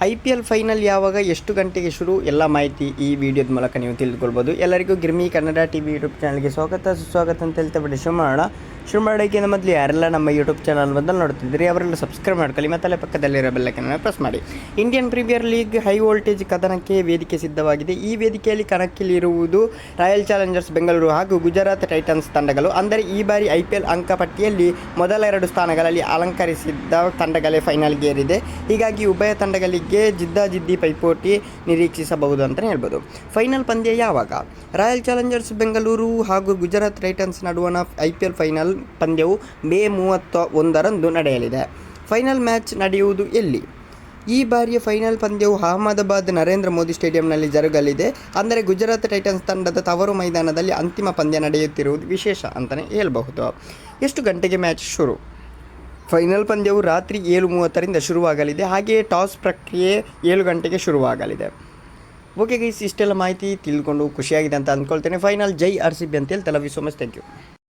IPL final ಯಾವಾಗ ಎಷ್ಟು ಗಂಟೆಗೆ ಶುರು ಎಲ್ಲ ಮಾಹಿತಿ ಈ ವಿಡಿಯೋದ ಮೂಲಕ ನೀವು ತಿಳಿದುಕೊಳ್ಬೋದು. ಎಲ್ಲರಿಗೂ ಗಿರ್ಮಿ ಕನ್ನಡ ಟಿವಿ ಯೂಟ್ಯೂಬ್ ಚಾನಲ್ಗೆ ಸುಸ್ವಾಗತ ಅಂತ ಹೇಳ್ತಾ ಬಿಡಿ ಶುರು ಮಾಡೋಕ್ಕಿಂತ ಮೊದಲು ಯಾರೆಲ್ಲ ನಮ್ಮ ಯೂಟ್ಯೂಬ್ ಚಾನಲ್ ಮೊದಲು ನೋಡ್ತಿದ್ರಿ ಅವರೆಲ್ಲ ಸಬ್ಸ್ಕ್ರೈಬ್ ಮಾಡ್ಕೊಳ್ಳಿ ಮತ್ತು ಅಲ್ಲೇ ಪಕ್ಕದಲ್ಲಿರೋ ಬೆಲ್ಲೈಕನ್ನ ಪ್ರೆಸ್ ಮಾಡಿ. Indian premier league high voltage ಕದನಕ್ಕೆ ವೇದಿಕೆ ಸಿದ್ಧವಾಗಿದೆ. ಈ ವೇದಿಕೆಯಲ್ಲಿ ಕಣಕ್ಕಿಳಿರುವುದು ರಾಯಲ್ ಚಾಲೆಂಜರ್ಸ್ ಬೆಂಗಳೂರು ಹಾಗೂ ಗುಜರಾತ್ ಟೈಟನ್ಸ್ ತಂಡಗಳು. ಅಂದರೆ ಈ ಬಾರಿ IPL ಅಂಕಪಟ್ಟಿಯಲ್ಲಿ ಮೊದಲ 2 ಸ್ಥಾನಗಳಲ್ಲಿ ಅಲಂಕರಿಸಿದ್ದ ತಂಡಗಳೇ ಫೈನಲ್ಗೆ ಏರಿದೆ. ಹೀಗಾಗಿ ಉಭಯ ತಂಡಗಳಿಗೆ ಜಿದ್ದಾಜಿದ್ದಿ ಪೈಪೋಟಿ ನಿರೀಕ್ಷಿಸಬಹುದು ಅಂತಲೇ ಹೇಳ್ಬೋದು. ಫೈನಲ್ ಪಂದ್ಯ ಯಾವಾಗ? ರಾಯಲ್ ಚಾಲೆಂಜರ್ಸ್ ಬೆಂಗಳೂರು ಹಾಗೂ ಗುಜರಾತ್ ಟೈಟನ್ಸ್ ನಡುವಣ IPL ಫೈನಲ್ ಪಂದ್ಯವು ಮೇ 31ರಂದು ನಡೆಯಲಿದೆ. ಫೈನಲ್ ಮ್ಯಾಚ್ ನಡೆಯುವುದು ಎಲ್ಲಿ? ಈ ಬಾರಿಯ ಫೈನಲ್ ಪಂದ್ಯವು ಅಹಮದಾಬಾದ್ ನರೇಂದ್ರ ಮೋದಿ ಸ್ಟೇಡಿಯಂನಲ್ಲಿ ಜರುಗಲಿದೆ. ಅಂದರೆ ಗುಜರಾತ್ ಟೈಟನ್ಸ್ ತಂಡದ ತವರು ಮೈದಾನದಲ್ಲಿ ಅಂತಿಮ ಪಂದ್ಯ ನಡೆಯುತ್ತಿರುವುದು ವಿಶೇಷ ಅಂತಲೇ ಹೇಳಬಹುದು. ಎಷ್ಟು ಗಂಟೆಗೆ ಮ್ಯಾಚ್ ಶುರು? ಫೈನಲ್ ಪಂದ್ಯವು ರಾತ್ರಿ 7:30ರಿಂದ ಶುರುವಾಗಲಿದೆ. ಹಾಗೆಯೇ ಟಾಸ್ ಪ್ರಕ್ರಿಯೆ 7 ಗಂಟೆಗೆ ಶುರುವಾಗಲಿದೆ. ಓಕೆ ಗೈಸ್, ಇಷ್ಟೆಲ್ಲ ಮಾಹಿತಿ ತಿಳ್ಕೊಂಡು ಖುಷಿಯಾಗಿದೆ ಅಂತ ಅಂದ್ಕೊಳ್ತೇನೆ. ಫೈನಲ್ ಜೈ RCB ಅಂತೇಳಿ love you so much, thank you.